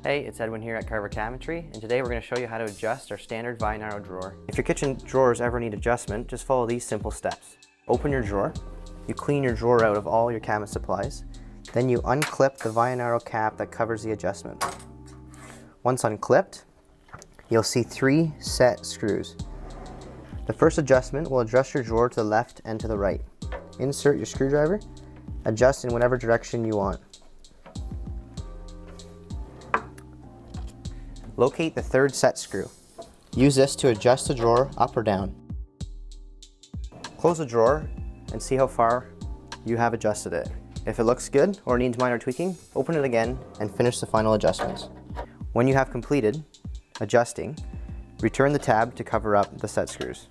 Hey, it's Edwin here at Carver Cabinetry, and today we're going to show you how to adjust our standard Vionaro drawer. If your kitchen drawers ever need adjustment, just follow these simple steps. Open your drawer, you clean your drawer out of all your cabinet supplies, then you unclip the Vionaro cap that covers the adjustment. Once unclipped, you'll see 3 set screws. The first adjustment will adjust your drawer to the left and to the right. Insert your screwdriver, adjust in whatever direction you want. Locate the third set screw. Use this to adjust the drawer up or down. Close the drawer and see how far you have adjusted it. If it looks good or needs minor tweaking, open it again and finish the final adjustments. When you have completed adjusting, return the tab to cover up the set screws.